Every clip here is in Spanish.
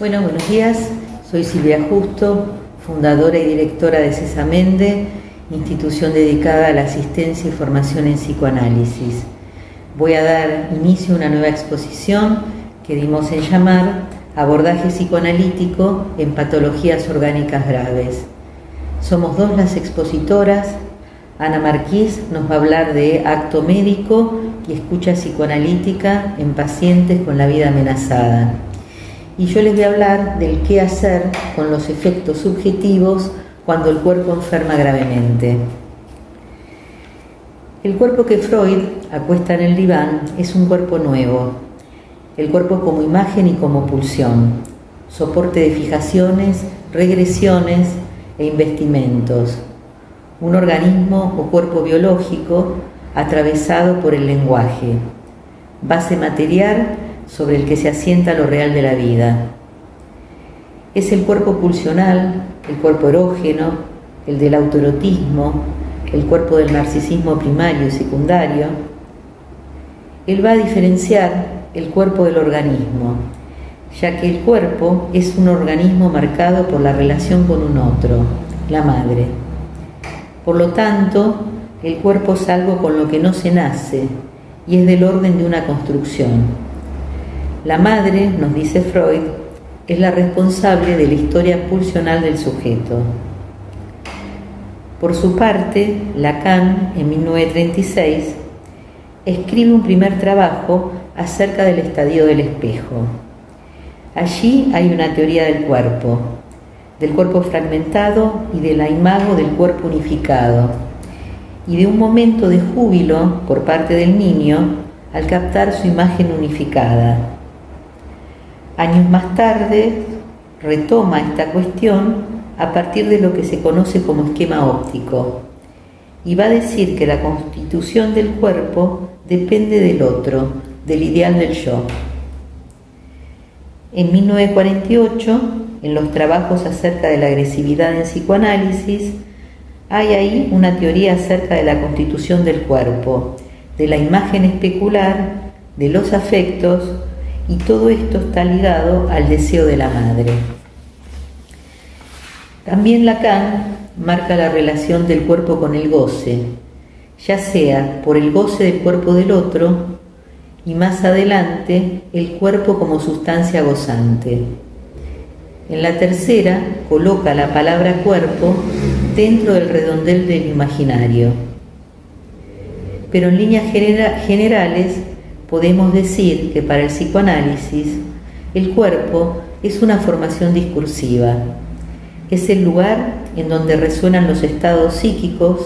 Bueno, buenos días. Soy Silvia Justo, fundadora y directora de Cesamende, institución dedicada a la asistencia y formación en psicoanálisis. Voy a dar inicio a una nueva exposición que dimos en llamar Abordaje psicoanalítico en patologías orgánicas graves. Somos dos las expositoras. Ana Marquís nos va a hablar de acto médico y escucha psicoanalítica en pacientes con la vida amenazada. Y yo les voy a hablar del qué hacer con los efectos subjetivos cuando el cuerpo enferma gravemente. El cuerpo que Freud acuesta en el diván es un cuerpo nuevo. El cuerpo como imagen y como pulsión, soporte de fijaciones, regresiones e investimentos. Un organismo o cuerpo biológico atravesado por el lenguaje, base material sobre el que se asienta lo real de la vida. Es el cuerpo pulsional, el cuerpo erógeno, el del autoerotismo, el cuerpo del narcisismo primario y secundario. Él va a diferenciar el cuerpo del organismo, ya que el cuerpo es un organismo marcado por la relación con un otro, la madre. Por lo tanto, el cuerpo es algo con lo que no se nace y es del orden de una construcción. La madre, nos dice Freud, es la responsable de la historia pulsional del sujeto. Por su parte, Lacan, en 1936, escribe un primer trabajo acerca del estadio del espejo. Allí hay una teoría del cuerpo fragmentado y de la imago del cuerpo unificado, y de un momento de júbilo por parte del niño al captar su imagen unificada. Años más tarde retoma esta cuestión a partir de lo que se conoce como esquema óptico y va a decir que la constitución del cuerpo depende del otro, del ideal del yo. En 1948, en los trabajos acerca de la agresividad en psicoanálisis, hay ahí una teoría acerca de la constitución del cuerpo, de la imagen especular, de los afectos, y todo esto está ligado al deseo de la madre. También Lacan marca la relación del cuerpo con el goce, ya sea por el goce del cuerpo del otro y más adelante el cuerpo como sustancia gozante. En la tercera coloca la palabra cuerpo dentro del redondel del imaginario. Pero en líneas generales podemos decir que para el psicoanálisis el cuerpo es una formación discursiva, es el lugar en donde resuenan los estados psíquicos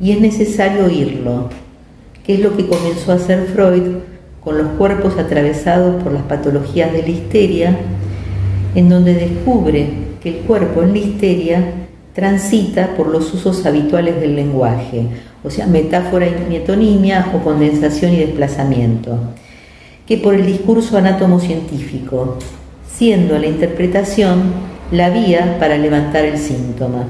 y es necesario oírlo, que es lo que comenzó a hacer Freud con los cuerpos atravesados por las patologías de la histeria, en donde descubre que el cuerpo en la histeria transita por los usos habituales del lenguaje, o sea, metáfora y metonimia o condensación y desplazamiento, que por el discurso anátomo-científico, siendo la interpretación la vía para levantar el síntoma.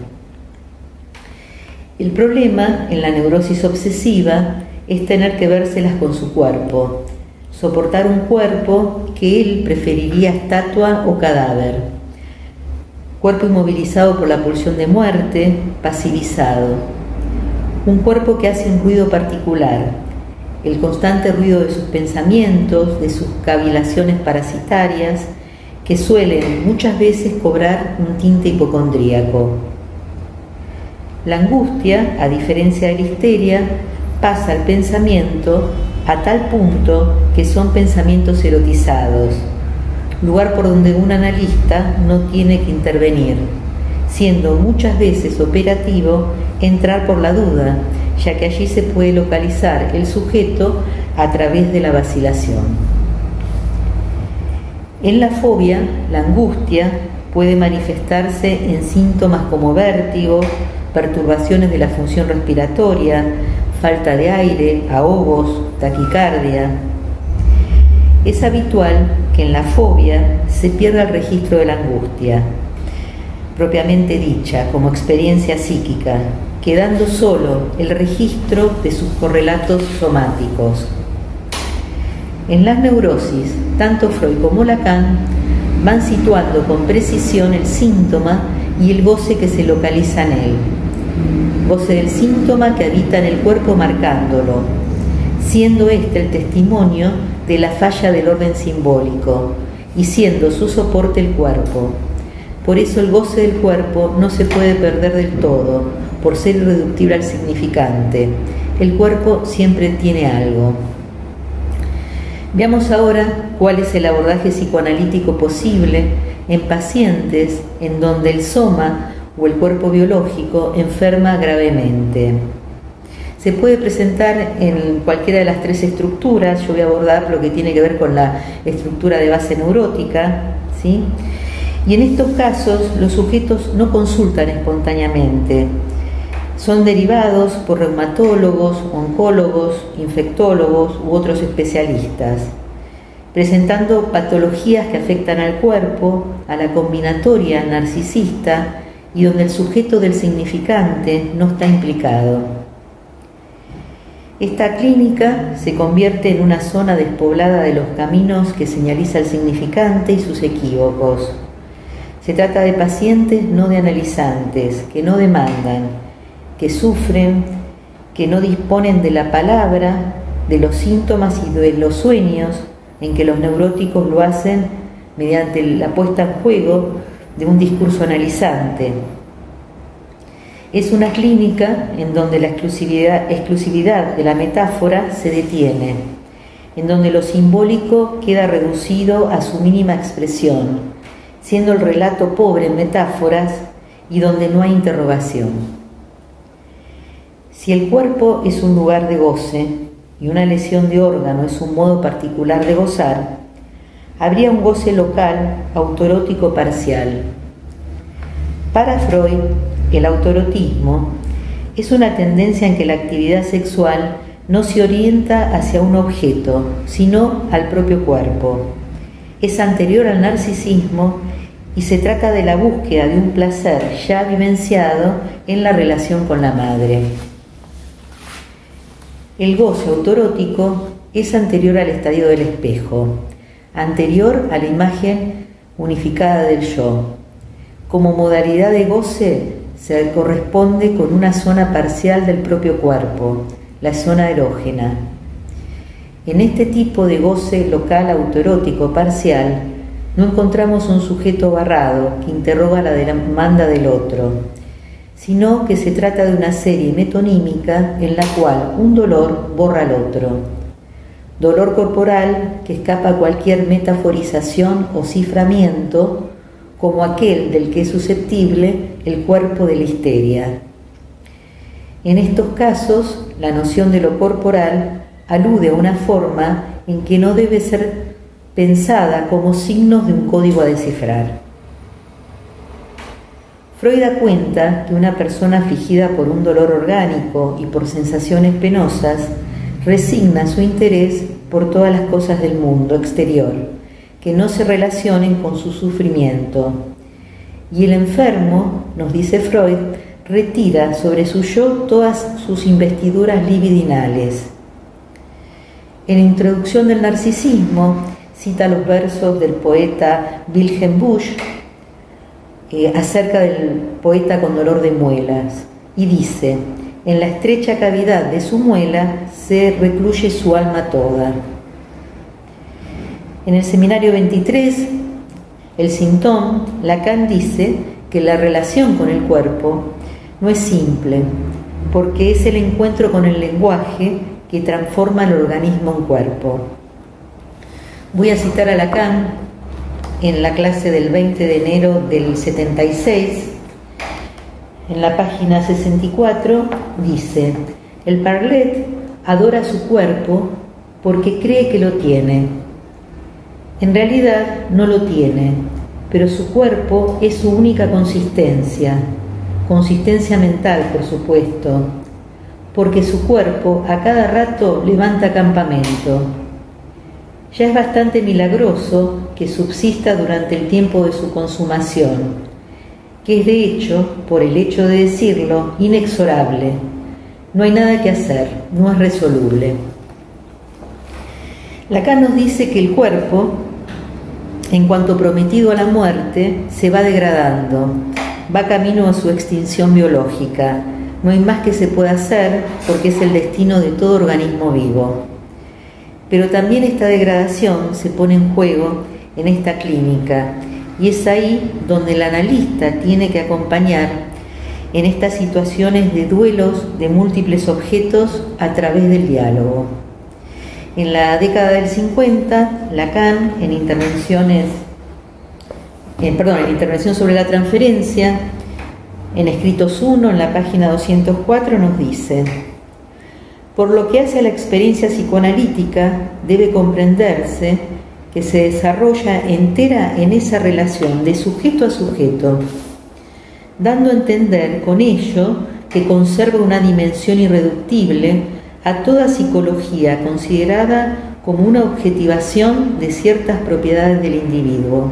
El problema en la neurosis obsesiva es tener que vérselas con su cuerpo, soportar un cuerpo que él preferiría estatua o cadáver, cuerpo inmovilizado por la pulsión de muerte, pasivizado, un cuerpo que hace un ruido particular, el constante ruido de sus pensamientos, de sus cavilaciones parasitarias, que suelen muchas veces cobrar un tinte hipocondríaco. La angustia, a diferencia de la histeria, pasa al pensamiento a tal punto que son pensamientos erotizados, lugar por donde un analista no tiene que intervenir, siendo muchas veces operativo entrar por la duda, ya que allí se puede localizar el sujeto a través de la vacilación. En la fobia, la angustia puede manifestarse en síntomas como vértigo, perturbaciones de la función respiratoria, falta de aire, ahogos, taquicardia. Es habitual que en la fobia se pierda el registro de la angustia, propiamente dicha, como experiencia psíquica, quedando solo el registro de sus correlatos somáticos. En las neurosis, tanto Freud como Lacan van situando con precisión el síntoma y el goce que se localiza en él. Goce del síntoma que habita en el cuerpo marcándolo, siendo este el testimonio de la falla del orden simbólico y siendo su soporte el cuerpo. Por eso el goce del cuerpo no se puede perder del todo, por ser irreductible al significante. El cuerpo siempre tiene algo. Veamos ahora cuál es el abordaje psicoanalítico posible en pacientes en donde el soma o el cuerpo biológico enferma gravemente. Se puede presentar en cualquiera de las tres estructuras. Yo voy a abordar lo que tiene que ver con la estructura de base neurótica, ¿sí? Y en estos casos los sujetos no consultan espontáneamente. Son derivados por reumatólogos, oncólogos, infectólogos u otros especialistas, presentando patologías que afectan al cuerpo, a la combinatoria narcisista y donde el sujeto del significante no está implicado. Esta clínica se convierte en una zona despoblada de los caminos que señaliza el significante y sus equívocos. Se trata de pacientes no de analizantes, que no demandan, que sufren, que no disponen de la palabra, de los síntomas y de los sueños, en que los neuróticos lo hacen mediante la puesta en juego de un discurso analizante. Es una clínica en donde la exclusividad de la metáfora se detiene, en donde lo simbólico queda reducido a su mínima expresión, siendo el relato pobre en metáforas y donde no hay interrogación. Si el cuerpo es un lugar de goce y una lesión de órgano es un modo particular de gozar, habría un goce local autoerótico parcial. Para Freud, el autoerotismo es una tendencia en que la actividad sexual no se orienta hacia un objeto, sino al propio cuerpo. Es anterior al narcisismo y se trata de la búsqueda de un placer ya vivenciado en la relación con la madre. El goce autoerótico es anterior al estadio del espejo, anterior a la imagen unificada del yo. Como modalidad de goce se corresponde con una zona parcial del propio cuerpo, la zona erógena. En este tipo de goce local autoerótico parcial no encontramos un sujeto barrado que interroga la demanda del otro, sino que se trata de una serie metonímica en la cual un dolor borra al otro. Dolor corporal que escapa a cualquier metaforización o ciframiento, como aquel del que es susceptible el cuerpo de la histeria. En estos casos, la noción de lo corporal alude a una forma en que no debe ser pensada como signos de un código a descifrar. Freud da cuenta que una persona afligida por un dolor orgánico y por sensaciones penosas resigna su interés por todas las cosas del mundo exterior que no se relacionen con su sufrimiento. Y el enfermo, nos dice Freud, retira sobre su yo todas sus investiduras libidinales. En la introducción del narcisismo cita los versos del poeta Wilhelm Busch acerca del poeta con dolor de muelas, y dice: en la estrecha cavidad de su muela se recluye su alma toda. En el seminario 23, el Sintón, Lacan dice que la relación con el cuerpo no es simple, porque es el encuentro con el lenguaje que transforma el organismo en cuerpo. Voy a citar a Lacan en la clase del 20 de enero del 76, en la página 64, dice: el parlet adora su cuerpo porque cree que lo tiene. En realidad no lo tiene, pero su cuerpo es su única consistencia mental, por supuesto, porque su cuerpo a cada rato levanta campamento. Ya es bastante milagroso que subsista durante el tiempo de su consumación, que es de hecho, por el hecho de decirlo, inexorable. No hay nada que hacer, no es resoluble. Lacan nos dice que el cuerpo en cuanto prometido a la muerte, se va degradando, va camino a su extinción biológica. No hay más que se pueda hacer porque es el destino de todo organismo vivo. Pero también esta degradación se pone en juego en esta clínica y es ahí donde el analista tiene que acompañar en estas situaciones de duelos de múltiples objetos a través del diálogo. En la década del 50, Lacan, en Intervención sobre la transferencia, en Escritos 1, en la página 204, nos dice: por lo que hace a la experiencia psicoanalítica, debe comprenderse que se desarrolla entera en esa relación de sujeto a sujeto, dando a entender con ello que conserva una dimensión irreductible a toda psicología considerada como una objetivación de ciertas propiedades del individuo.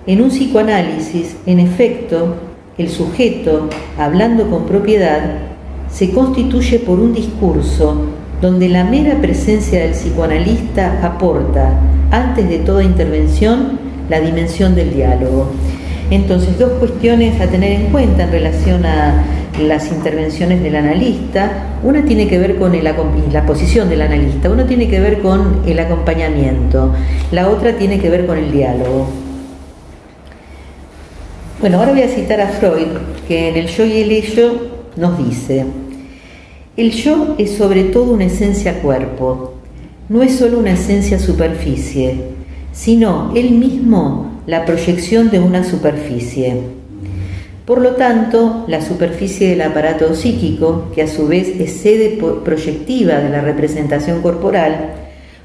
En un psicoanálisis, en efecto, el sujeto, hablando con propiedad, se constituye por un discurso donde la mera presencia del psicoanalista aporta, antes de toda intervención, la dimensión del diálogo. Entonces, dos cuestiones a tener en cuenta en relación a las intervenciones del analista. Una tiene que ver con la posición del analista, una tiene que ver con el acompañamiento, la otra tiene que ver con el diálogo. Bueno, ahora voy a citar a Freud, que en El yo y el ello nos dice: el yo es sobre todo una esencia cuerpo, no es solo una esencia superficie, sino él mismo la proyección de una superficie. Por lo tanto, la superficie del aparato psíquico, que a su vez es sede proyectiva de la representación corporal,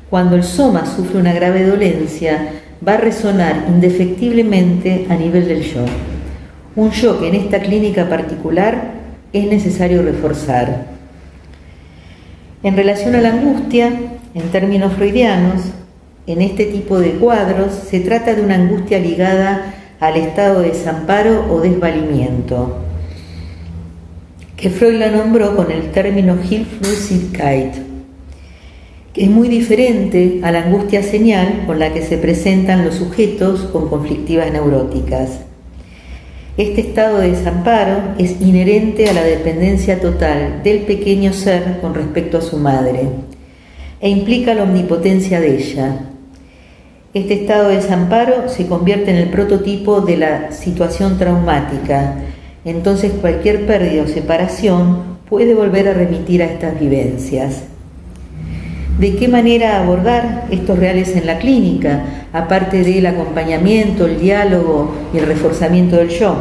cuando el soma sufre una grave dolencia, va a resonar indefectiblemente a nivel del yo. Un yo que en esta clínica particular es necesario reforzar. En relación a la angustia, en términos freudianos, en este tipo de cuadros se trata de una angustia ligada al estado de desamparo o desvalimiento, que Freud la nombró con el término Hilflosigkeit, que es muy diferente a la angustia señal con la que se presentan los sujetos con conflictivas neuróticas. Este estado de desamparo es inherente a la dependencia total del pequeño ser con respecto a su madre e implica la omnipotencia de ella. Este estado de desamparo se convierte en el prototipo de la situación traumática. Entonces cualquier pérdida o separación puede volver a remitir a estas vivencias. ¿De qué manera abordar estos reales en la clínica, aparte del acompañamiento, el diálogo y el reforzamiento del yo?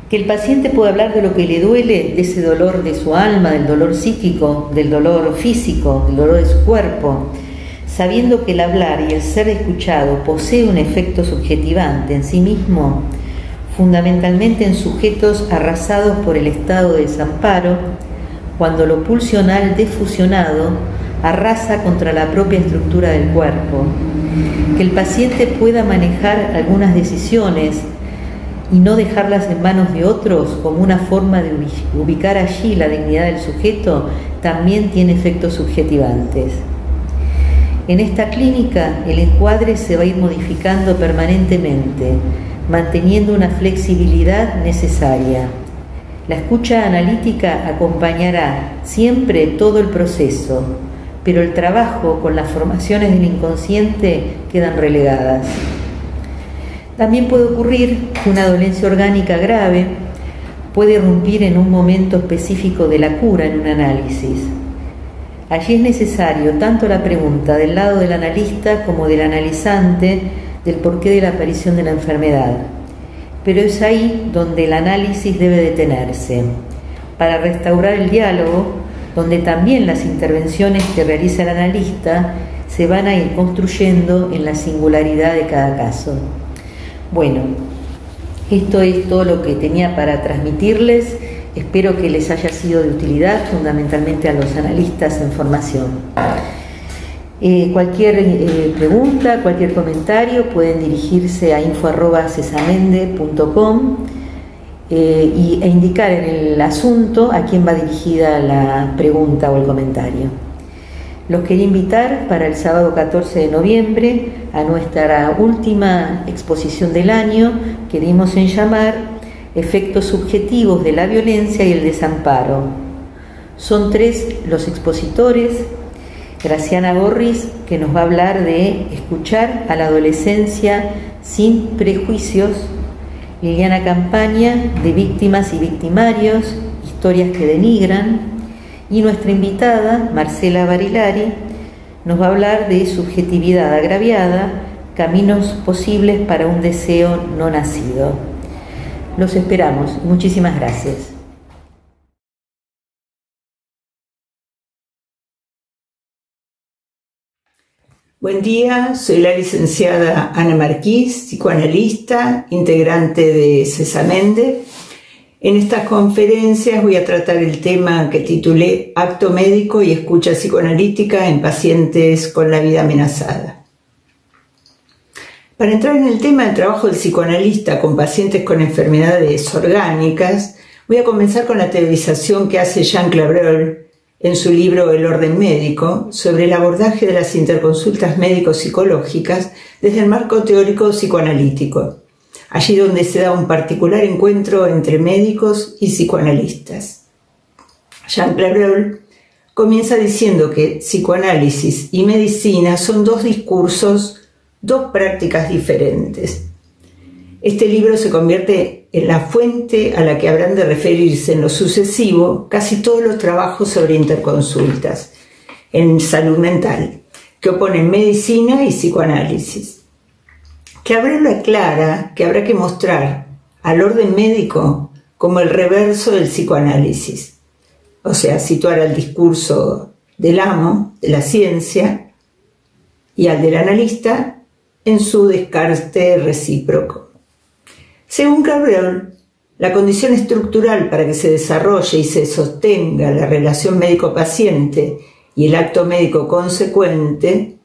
Que el paciente pueda hablar de lo que le duele, de ese dolor de su alma, del dolor psíquico, del dolor físico, del dolor de su cuerpo, sabiendo que el hablar y el ser escuchado posee un efecto subjetivante en sí mismo, fundamentalmente en sujetos arrasados por el estado de desamparo, cuando lo pulsional defusionado arrasa contra la propia estructura del cuerpo. Que el paciente pueda manejar algunas decisiones y no dejarlas en manos de otros como una forma de ubicar allí la dignidad del sujeto, también tiene efectos subjetivantes. En esta clínica el encuadre se va a ir modificando permanentemente, manteniendo una flexibilidad necesaria. La escucha analítica acompañará siempre todo el proceso, pero el trabajo con las formaciones del inconsciente quedan relegadas. También puede ocurrir que una dolencia orgánica grave puede irrumpir en un momento específico de la cura en un análisis. Allí es necesario tanto la pregunta del lado del analista como del analizante del porqué de la aparición de la enfermedad. Pero es ahí donde el análisis debe detenerse, para restaurar el diálogo, donde también las intervenciones que realiza el analista se van a ir construyendo en la singularidad de cada caso. Bueno, esto es todo lo que tenía para transmitirles. Espero que les haya sido de utilidad, fundamentalmente a los analistas en formación. Cualquier pregunta, cualquier comentario, pueden dirigirse a info@cesamende.com e indicar en el asunto a quién va dirigida la pregunta o el comentario. Los quería invitar para el sábado 14 de noviembre a nuestra última exposición del año que dimos en llamar Efectos subjetivos de la violencia y el desamparo. Son 3 los expositores: Graciana Gorris, que nos va a hablar de escuchar a la adolescencia sin prejuicios; Liliana Campaña, de víctimas y victimarios, historias que denigran; y nuestra invitada, Marcela Barilari, nos va a hablar de subjetividad agraviada, caminos posibles para un deseo no nacido. Los esperamos. Muchísimas gracias. Buen día, soy la licenciada Ana Marquís, psicoanalista, integrante de Cesamende. En estas conferencias voy a tratar el tema que titulé Acto médico y escucha psicoanalítica en pacientes con la vida amenazada. Para entrar en el tema del trabajo del psicoanalista con pacientes con enfermedades orgánicas, voy a comenzar con la teorización que hace Jean Clavrol en su libro El orden médico sobre el abordaje de las interconsultas médico-psicológicas desde el marco teórico psicoanalítico, allí donde se da un particular encuentro entre médicos y psicoanalistas. Jean Clavrol comienza diciendo que psicoanálisis y medicina son 2 discursos, 2 prácticas diferentes. Este libro se convierte en la fuente a la que habrán de referirse en lo sucesivo casi todos los trabajos sobre interconsultas en salud mental, que oponen medicina y psicoanálisis. Clavrol aclara que habrá que mostrar al orden médico como el reverso del psicoanálisis, o sea, situar al discurso del amo, de la ciencia, y al del analista en su descarte recíproco. Según Clavrol, la condición estructural para que se desarrolle y se sostenga la relación médico-paciente y el acto médico consecuente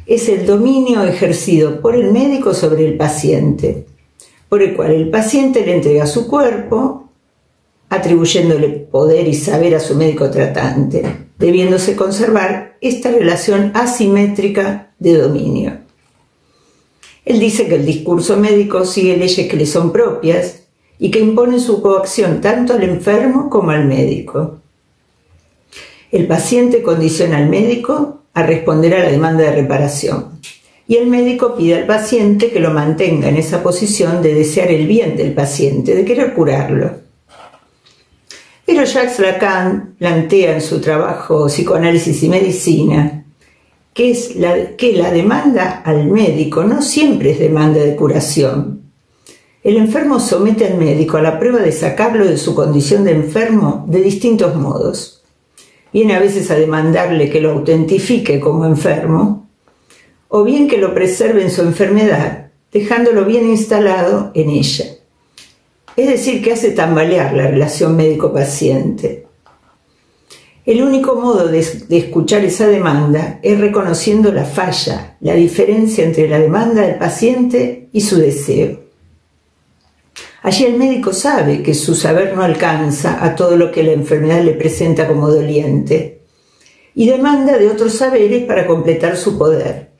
es el dominio ejercido por el médico sobre el paciente, por el cual el paciente le entrega su cuerpo, atribuyéndole poder y saber a su médico tratante, debiéndose conservar esta relación asimétrica de dominio. Él dice que el discurso médico sigue leyes que le son propias y que imponen su coacción tanto al enfermo como al médico. El paciente condiciona al médico a responder a la demanda de reparación y el médico pide al paciente que lo mantenga en esa posición de desear el bien del paciente, de querer curarlo. Pero Jacques Lacan plantea en su trabajo Psicoanálisis y Medicina que la demanda al médico no siempre es demanda de curación. El enfermo somete al médico a la prueba de sacarlo de su condición de enfermo de distintos modos. Viene a veces a demandarle que lo autentifique como enfermo, o bien que lo preserve en su enfermedad, dejándolo bien instalado en ella. Es decir, que hace tambalear la relación médico-paciente. El único modo de escuchar esa demanda es reconociendo la falla, la diferencia entre la demanda del paciente y su deseo. Allí el médico sabe que su saber no alcanza a todo lo que la enfermedad le presenta como doliente y demanda de otros saberes para completar su poder.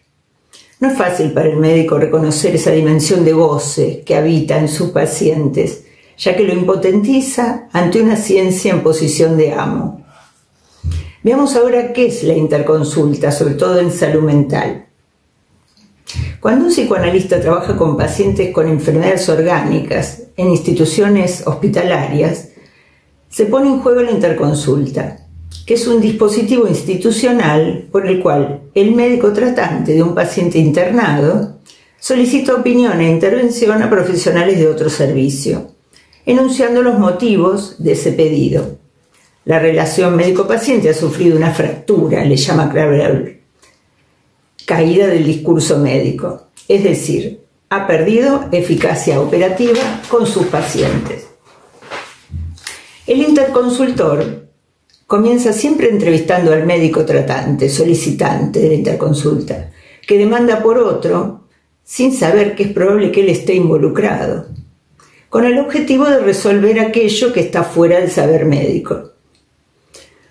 No es fácil para el médico reconocer esa dimensión de goce que habita en sus pacientes, ya que lo impotentiza ante una ciencia en posición de amo. Veamos ahora qué es la interconsulta, sobre todo en salud mental. Cuando un psicoanalista trabaja con pacientes con enfermedades orgánicas en instituciones hospitalarias, se pone en juego la interconsulta, que es un dispositivo institucional por el cual el médico tratante de un paciente internado solicita opinión e intervención a profesionales de otro servicio, enunciando los motivos de ese pedido. La relación médico-paciente ha sufrido una fractura, le llama Clavrol, caída del discurso médico, es decir, ha perdido eficacia operativa con sus pacientes. El interconsultor comienza siempre entrevistando al médico tratante, solicitante de la interconsulta, que demanda por otro sin saber que es probable que él esté involucrado, con el objetivo de resolver aquello que está fuera del saber médico.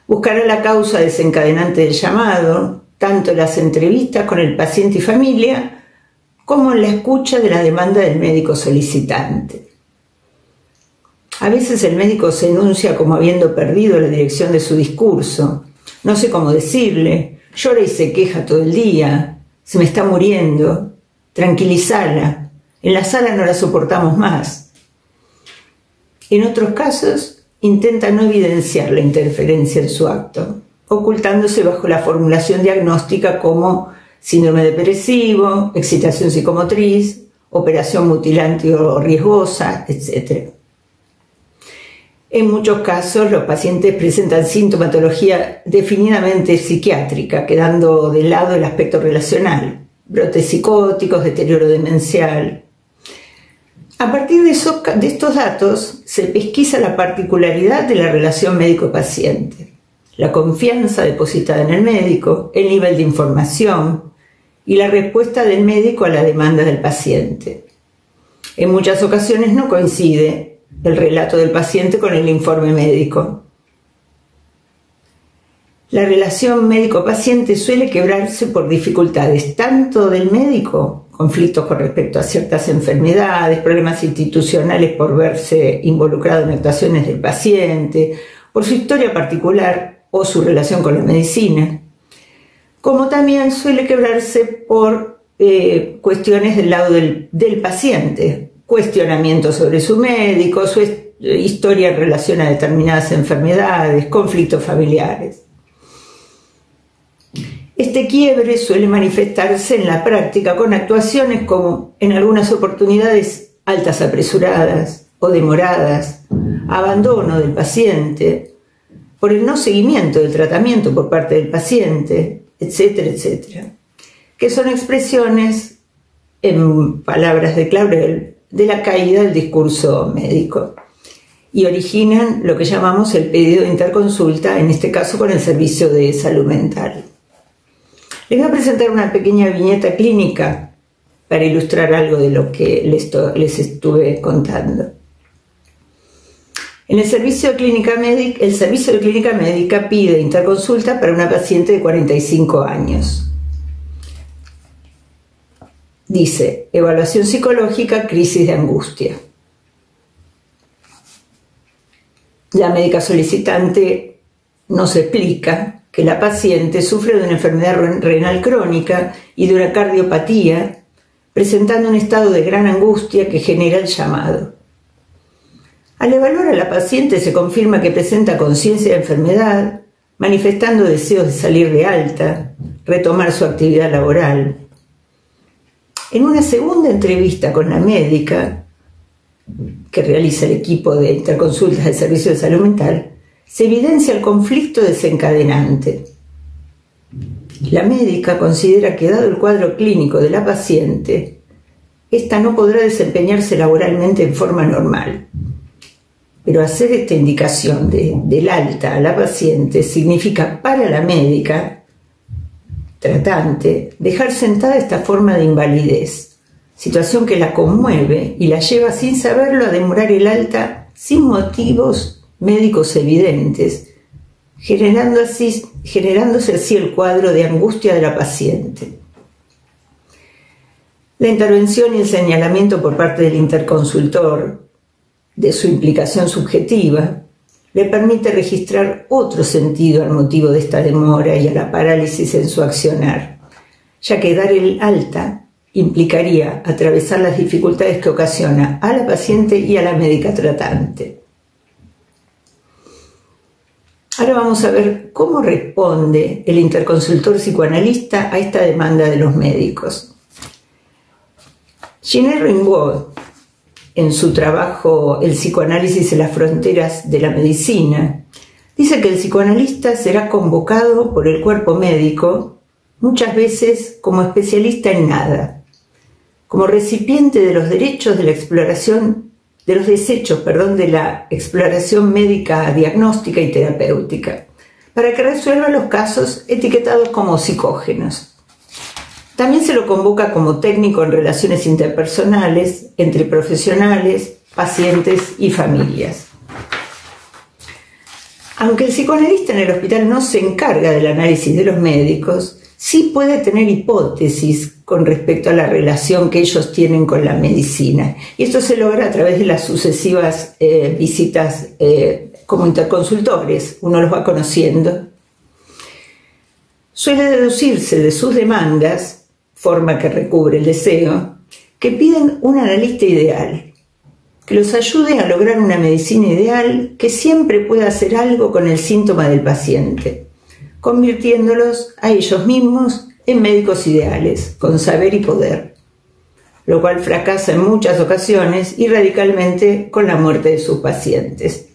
Buscará la causa desencadenante del llamado, tanto en las entrevistas con el paciente y familia, como en la escucha de la demanda del médico solicitante. A veces el médico se enuncia como habiendo perdido la dirección de su discurso. No sé cómo decirle, llora y se queja todo el día, se me está muriendo, tranquilízala, en la sala no la soportamos más. En otros casos, intenta no evidenciar la interferencia en su acto, ocultándose bajo la formulación diagnóstica como síndrome depresivo, excitación psicomotriz, operación mutilante o riesgosa, etc. En muchos casos, los pacientes presentan sintomatología definidamente psiquiátrica, quedando de lado el aspecto relacional, brotes psicóticos, deterioro demencial. A partir de estos datos, se pesquisa la particularidad de la relación médico-paciente, la confianza depositada en el médico, el nivel de información y la respuesta del médico a la demanda del paciente. En muchas ocasiones no coincide el relato del paciente con el informe médico. La relación médico-paciente suele quebrarse por dificultades tanto del médico, conflictos con respecto a ciertas enfermedades, problemas institucionales por verse involucrado en actuaciones del paciente, por su historia particular o su relación con la medicina, como también suele quebrarse por cuestiones del lado del paciente, cuestionamientos sobre su médico, su historia en relación a determinadas enfermedades, conflictos familiares. Este quiebre suele manifestarse en la práctica con actuaciones como, en algunas oportunidades, altas apresuradas o demoradas, abandono del paciente, por el no seguimiento del tratamiento por parte del paciente, etcétera, etcétera, que son expresiones, en palabras de Claurel, de la caída del discurso médico y originan lo que llamamos el pedido de interconsulta, en este caso con el servicio de salud mental. Les voy a presentar una pequeña viñeta clínica para ilustrar algo de lo que les estuve contando. En el servicio de clínica médica pide interconsulta para una paciente de 45 años. Dice, evaluación psicológica, crisis de angustia. La médica solicitante nos explica que la paciente sufre de una enfermedad renal crónica y de una cardiopatía, presentando un estado de gran angustia que genera el llamado. Al evaluar a la paciente se confirma que presenta conciencia de enfermedad, manifestando deseos de salir de alta, retomar su actividad laboral. En una segunda entrevista con la médica que realiza el equipo de interconsultas del Servicio de Salud Mental, se evidencia el conflicto desencadenante. La médica considera que, dado el cuadro clínico de la paciente, ésta no podrá desempeñarse laboralmente en forma normal. Pero hacer esta indicación del alta a la paciente significa para la médica tratante dejar sentada esta forma de invalidez, situación que la conmueve y la lleva sin saberlo a demorar el alta sin motivos médicos evidentes, generándose así el cuadro de angustia de la paciente. La intervención y el señalamiento por parte del interconsultor de su implicación subjetiva le permite registrar otro sentido al motivo de esta demora y a la parálisis en su accionar, ya que dar el alta implicaría atravesar las dificultades que ocasiona a la paciente y a la médica tratante. Ahora vamos a ver cómo responde el interconsultor psicoanalista a esta demanda de los médicos. Jeanette Ringwald, en su trabajo El psicoanálisis en las fronteras de la medicina, dice que el psicoanalista será convocado por el cuerpo médico muchas veces como especialista en nada, como recipiente de los desechos de la exploración médica, diagnóstica y terapéutica, para que resuelva los casos etiquetados como psicógenos. También se lo convoca como técnico en relaciones interpersonales entre profesionales, pacientes y familias. Aunque el psicoanalista en el hospital no se encarga del análisis de los médicos, sí puede tener hipótesis con respecto a la relación que ellos tienen con la medicina. Y esto se logra a través de las sucesivas visitas como interconsultores. Uno los va conociendo. Suele deducirse de sus demandas, forma que recubre el deseo, que piden un analista ideal, que los ayude a lograr una medicina ideal que siempre pueda hacer algo con el síntoma del paciente, convirtiéndolos a ellos mismos en médicos ideales, con saber y poder, lo cual fracasa en muchas ocasiones y radicalmente con la muerte de sus pacientes.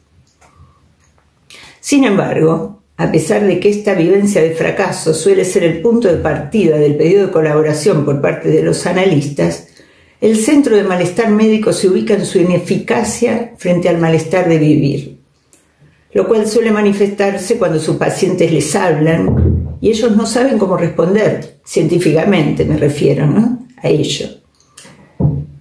Sin embargo, a pesar de que esta vivencia de fracaso suele ser el punto de partida del pedido de colaboración por parte de los analistas, el centro de malestar médico se ubica en su ineficacia frente al malestar de vivir, lo cual suele manifestarse cuando sus pacientes les hablan y ellos no saben cómo responder, científicamente me refiero, ¿no?, a ello.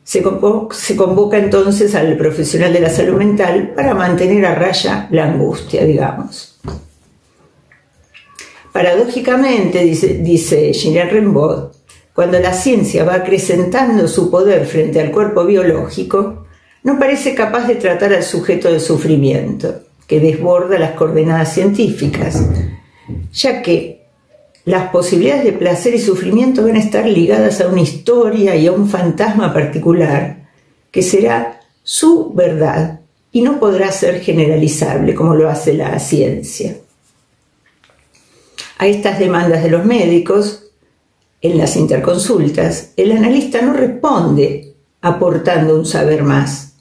Se convoca entonces al profesional de la salud mental para mantener a raya la angustia, digamos. Paradójicamente, dice Julien Rimbaud, cuando la ciencia va acrecentando su poder frente al cuerpo biológico, no parece capaz de tratar al sujeto del sufrimiento, que desborda las coordenadas científicas, ya que las posibilidades de placer y sufrimiento van a estar ligadas a una historia y a un fantasma particular, que será su verdad y no podrá ser generalizable como lo hace la ciencia. A estas demandas de los médicos, en las interconsultas, el analista no responde aportando un saber más.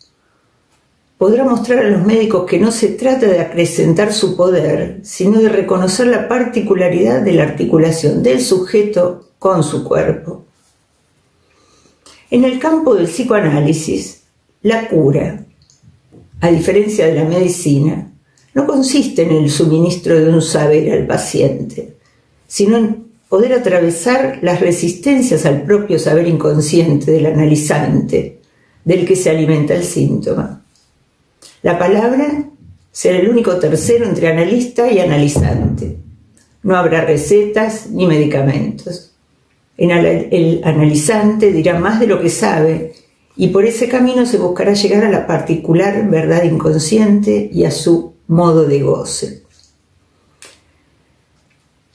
Podrá mostrar a los médicos que no se trata de acrecentar su poder, sino de reconocer la particularidad de la articulación del sujeto con su cuerpo. En el campo del psicoanálisis, la cura, a diferencia de la medicina, no consiste en el suministro de un saber al paciente, sino en poder atravesar las resistencias al propio saber inconsciente del analizante, del que se alimenta el síntoma. La palabra será el único tercero entre analista y analizante. No habrá recetas ni medicamentos. El analizante dirá más de lo que sabe y por ese camino se buscará llegar a la particular verdad inconsciente y a su modo de goce.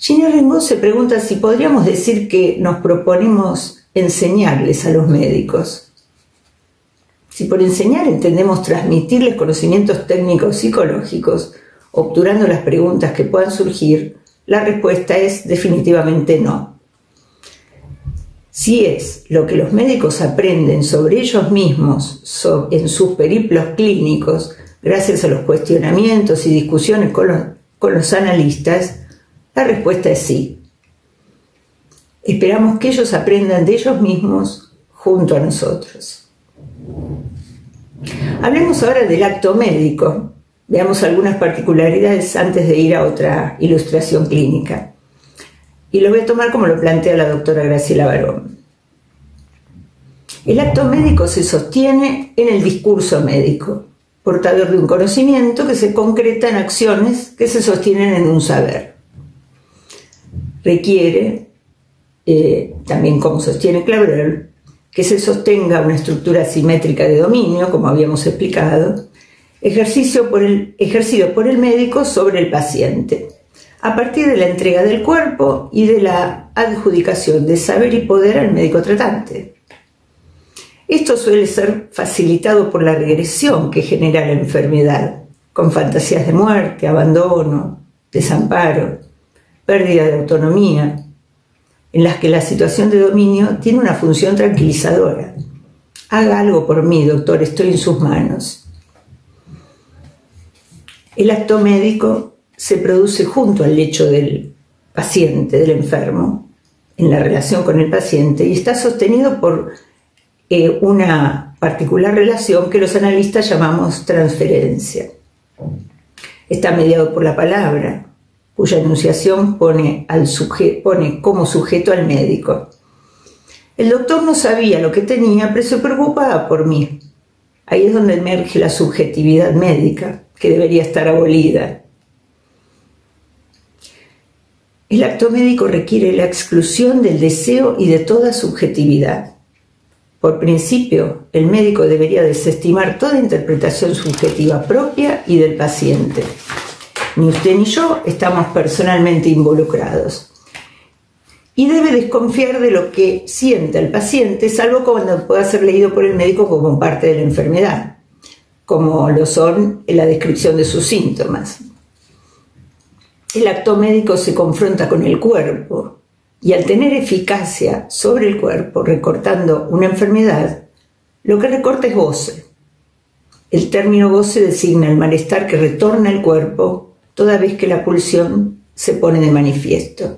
Julien Rimbaud se pregunta si podríamos decir que nos proponemos enseñarles a los médicos. Si por enseñar entendemos transmitirles conocimientos técnicos psicológicos, obturando las preguntas que puedan surgir, la respuesta es definitivamente no. Si es lo que los médicos aprenden sobre ellos mismos en sus periplos clínicos, gracias a los cuestionamientos y discusiones con los analistas, la respuesta es sí. Esperamos que ellos aprendan de ellos mismos junto a nosotros. Hablemos ahora del acto médico. Veamos algunas particularidades antes de ir a otra ilustración clínica. Y lo voy a tomar como lo plantea la doctora Graciela Barón. El acto médico se sostiene en el discurso médico, portador de un conocimiento que se concreta en acciones que se sostienen en un saber. Requiere, también como sostiene Clavrel, que se sostenga una estructura simétrica de dominio, como habíamos explicado, ejercido por el médico sobre el paciente, a partir de la entrega del cuerpo y de la adjudicación de saber y poder al médico tratante. Esto suele ser facilitado por la regresión que genera la enfermedad, con fantasías de muerte, abandono, desamparo, pérdida de autonomía, en las que la situación de dominio tiene una función tranquilizadora. Haga algo por mí, doctor, estoy en sus manos. El acto médico se produce junto al lecho del paciente, del enfermo, en la relación con el paciente, y está sostenido por una particular relación que los analistas llamamos transferencia. Está mediado por la palabra, cuya enunciación pone como sujeto al médico. El doctor no sabía lo que tenía, pero se preocupaba por mí. Ahí es donde emerge la subjetividad médica, que debería estar abolida. El acto médico requiere la exclusión del deseo y de toda subjetividad. Por principio, el médico debería desestimar toda interpretación subjetiva propia y del paciente. Ni usted ni yo estamos personalmente involucrados. Y debe desconfiar de lo que sienta el paciente, salvo cuando pueda ser leído por el médico como parte de la enfermedad, como lo son en la descripción de sus síntomas. El acto médico se confronta con el cuerpo y al tener eficacia sobre el cuerpo, recortando una enfermedad, lo que recorta es goce. El término goce designa el malestar que retorna al cuerpo toda vez que la pulsión se pone de manifiesto.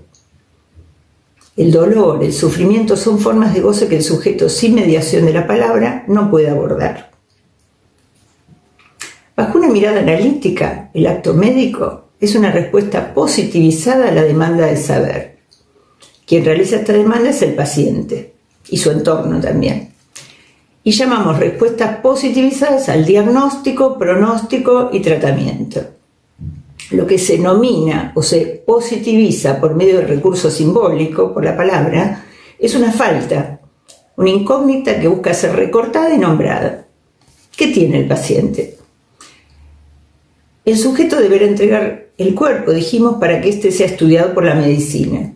El dolor, el sufrimiento son formas de goce que el sujeto, sin mediación de la palabra, no puede abordar. Bajo una mirada analítica, el acto médico es una respuesta positivizada a la demanda de saber. Quien realiza esta demanda es el paciente y su entorno también. Y llamamos respuestas positivizadas al diagnóstico, pronóstico y tratamiento. Lo que se nomina o se positiviza por medio del recurso simbólico, por la palabra, es una falta, una incógnita que busca ser recortada y nombrada. ¿Qué tiene el paciente? El sujeto deberá entregar el cuerpo, dijimos, para que éste sea estudiado por la medicina.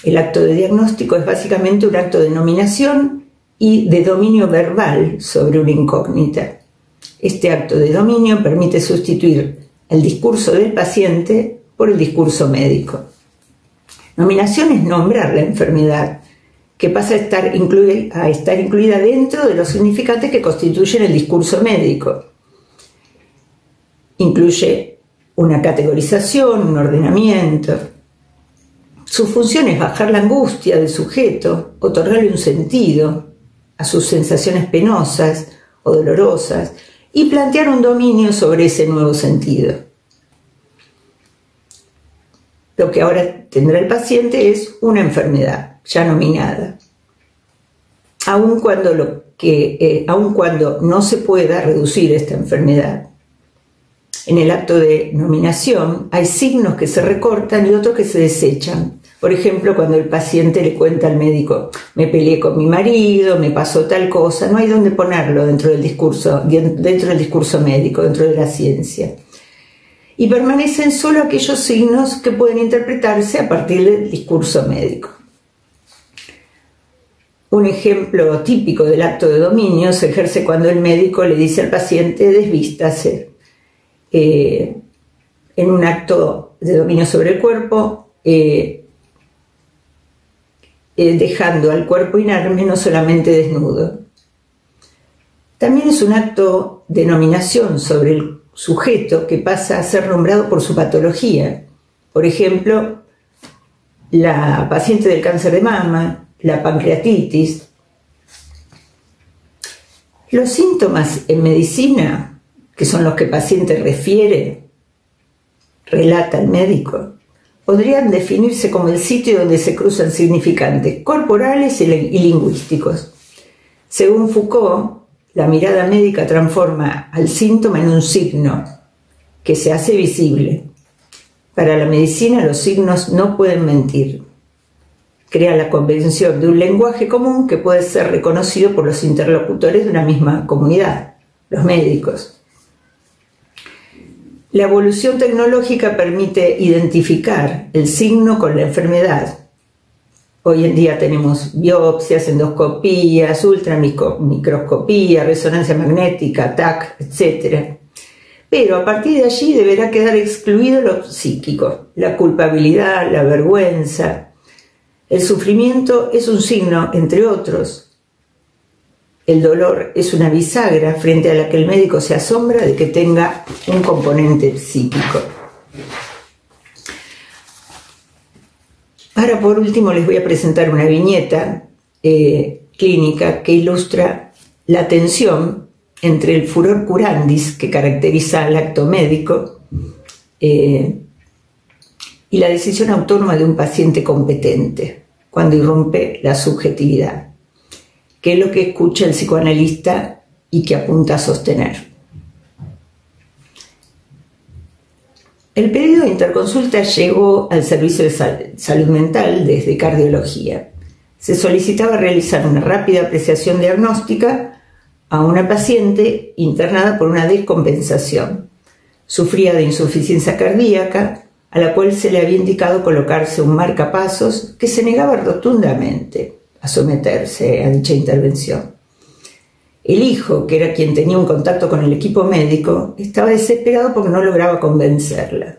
El acto de diagnóstico es básicamente un acto de nominación y de dominio verbal sobre una incógnita. Este acto de dominio permite sustituir el discurso del paciente por el discurso médico. Nominación es nombrar la enfermedad, que pasa a estar incluida dentro de los significantes que constituyen el discurso médico. Incluye una categorización, un ordenamiento. Su función es bajar la angustia del sujeto, otorgarle un sentido a sus sensaciones penosas o dolorosas y plantear un dominio sobre ese nuevo sentido. Lo que ahora tendrá el paciente es una enfermedad ya nominada, aun cuando no se pueda reducir esta enfermedad. En el acto de nominación hay signos que se recortan y otros que se desechan. Por ejemplo, cuando el paciente le cuenta al médico: me peleé con mi marido, me pasó tal cosa, no hay dónde ponerlo dentro del discurso médico, dentro de la ciencia. Y permanecen solo aquellos signos que pueden interpretarse a partir del discurso médico. Un ejemplo típico del acto de dominio se ejerce cuando el médico le dice al paciente: desvístase. En un acto de dominio sobre el cuerpo, dejando al cuerpo inerme, no solamente desnudo. También es un acto de nominación sobre el sujeto que pasa a ser nombrado por su patología. Por ejemplo, la paciente del cáncer de mama, la pancreatitis. Los síntomas en medicina, que son los que el paciente refiere, relata el médico, podrían definirse como el sitio donde se cruzan significantes corporales y lingüísticos. Según Foucault, la mirada médica transforma al síntoma en un signo que se hace visible. Para la medicina los signos no pueden mentir. Crea la convención de un lenguaje común que puede ser reconocido por los interlocutores de una misma comunidad, los médicos. La evolución tecnológica permite identificar el signo con la enfermedad. Hoy en día tenemos biopsias, endoscopías, ultramicroscopía, resonancia magnética, TAC, etc. Pero a partir de allí deberá quedar excluido lo psíquico, la culpabilidad, la vergüenza. El sufrimiento es un signo, entre otros. El dolor es una bisagra frente a la que el médico se asombra de que tenga un componente psíquico. Ahora, por último, les voy a presentar una viñeta clínica que ilustra la tensión entre el furor curandis que caracteriza al acto médico y la decisión autónoma de un paciente competente cuando irrumpe la subjetividad, que es lo que escucha el psicoanalista y que apunta a sostener. El pedido de interconsulta llegó al Servicio de Salud Mental desde Cardiología. Se solicitaba realizar una rápida apreciación diagnóstica a una paciente internada por una descompensación. Sufría de insuficiencia cardíaca, a la cual se le había indicado colocarse un marcapasos que se negaba rotundamente a someterse a dicha intervención. El hijo, que era quien tenía un contacto con el equipo médico, estaba desesperado porque no lograba convencerla.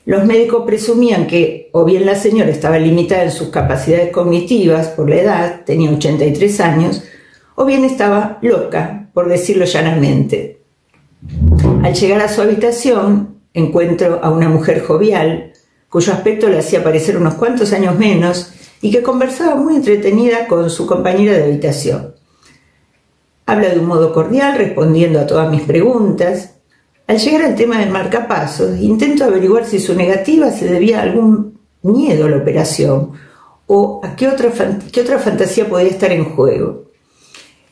Los médicos presumían que o bien la señora estaba limitada en sus capacidades cognitivas por la edad, tenía 83 años, o bien estaba loca, por decirlo llanamente. Al llegar a su habitación, encuentro a una mujer jovial, cuyo aspecto le hacía parecer unos cuantos años menos y que conversaba muy entretenida con su compañera de habitación. Habla de un modo cordial, respondiendo a todas mis preguntas. Al llegar al tema del marcapasos, intento averiguar si su negativa se debía a algún miedo a la operación o a qué otra fantasía podía estar en juego.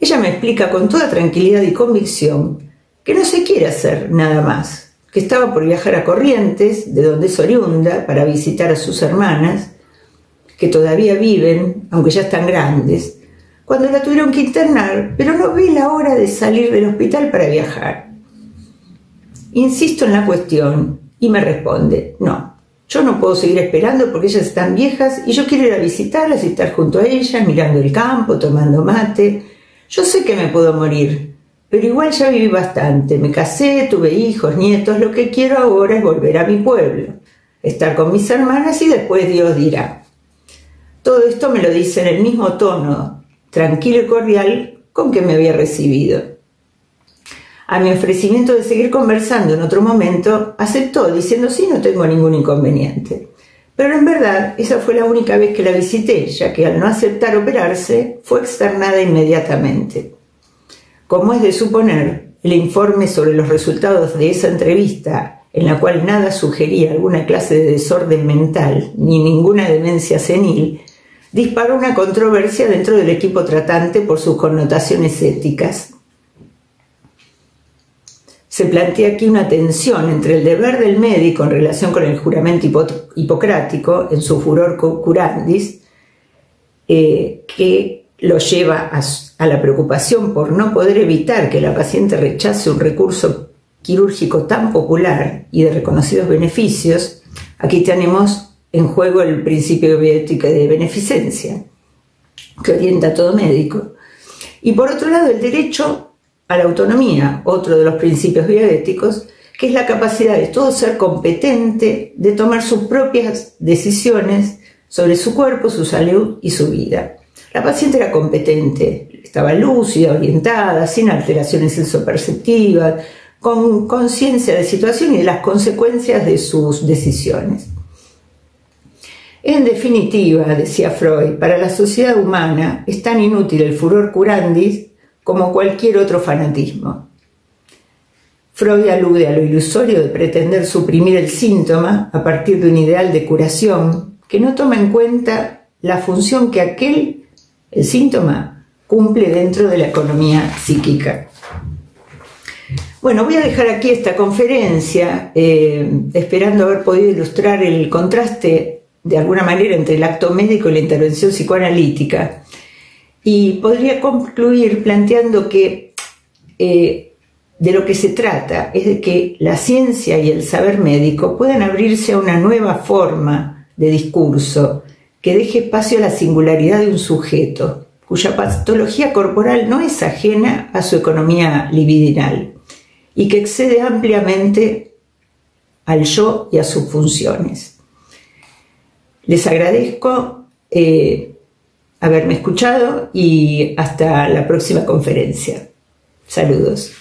Ella me explica con toda tranquilidad y convicción que no se quiere hacer nada más, que estaba por viajar a Corrientes, de donde es oriunda, para visitar a sus hermanas, que todavía viven, aunque ya están grandes, cuando la tuvieron que internar, pero no ve la hora de salir del hospital para viajar. Insisto en la cuestión y me responde: no, yo no puedo seguir esperando porque ellas están viejas y yo quiero ir a visitarlas y estar junto a ellas, mirando el campo, tomando mate. Yo sé que me puedo morir, pero igual ya viví bastante, me casé, tuve hijos, nietos, lo que quiero ahora es volver a mi pueblo, estar con mis hermanas y después Dios dirá. Todo esto me lo dice en el mismo tono tranquilo y cordial con que me había recibido. A mi ofrecimiento de seguir conversando en otro momento, aceptó diciendo sí, no tengo ningún inconveniente. Pero en verdad, esa fue la única vez que la visité, ya que al no aceptar operarse, fue externada inmediatamente. Como es de suponer, el informe sobre los resultados de esa entrevista, en la cual nada sugería alguna clase de desorden mental ni ninguna demencia senil, disparó una controversia dentro del equipo tratante por sus connotaciones éticas. Se plantea aquí una tensión entre el deber del médico en relación con el juramento hipocrático, en su furor curandis, que lo lleva a la preocupación por no poder evitar que la paciente rechace un recurso quirúrgico tan popular y de reconocidos beneficios. Aquí tenemos en juego el principio bioético de beneficencia, que orienta a todo médico. Y por otro lado, el derecho a la autonomía, otro de los principios bioéticos, que es la capacidad de todo ser competente de tomar sus propias decisiones sobre su cuerpo, su salud y su vida. La paciente era competente, estaba lúcida, orientada, sin alteraciones sensoperceptivas, con conciencia de situación y de las consecuencias de sus decisiones. En definitiva, decía Freud, para la sociedad humana es tan inútil el furor curandis como cualquier otro fanatismo. Freud alude a lo ilusorio de pretender suprimir el síntoma a partir de un ideal de curación que no toma en cuenta la función que el síntoma, cumple dentro de la economía psíquica. Bueno, voy a dejar aquí esta conferencia, esperando haber podido ilustrar el contraste de alguna manera entre el acto médico y la intervención psicoanalítica, y podría concluir planteando que de lo que se trata es de que la ciencia y el saber médico puedan abrirse a una nueva forma de discurso que deje espacio a la singularidad de un sujeto cuya patología corporal no es ajena a su economía libidinal y que excede ampliamente al yo y a sus funciones. Les agradezco haberme escuchado y hasta la próxima conferencia. Saludos.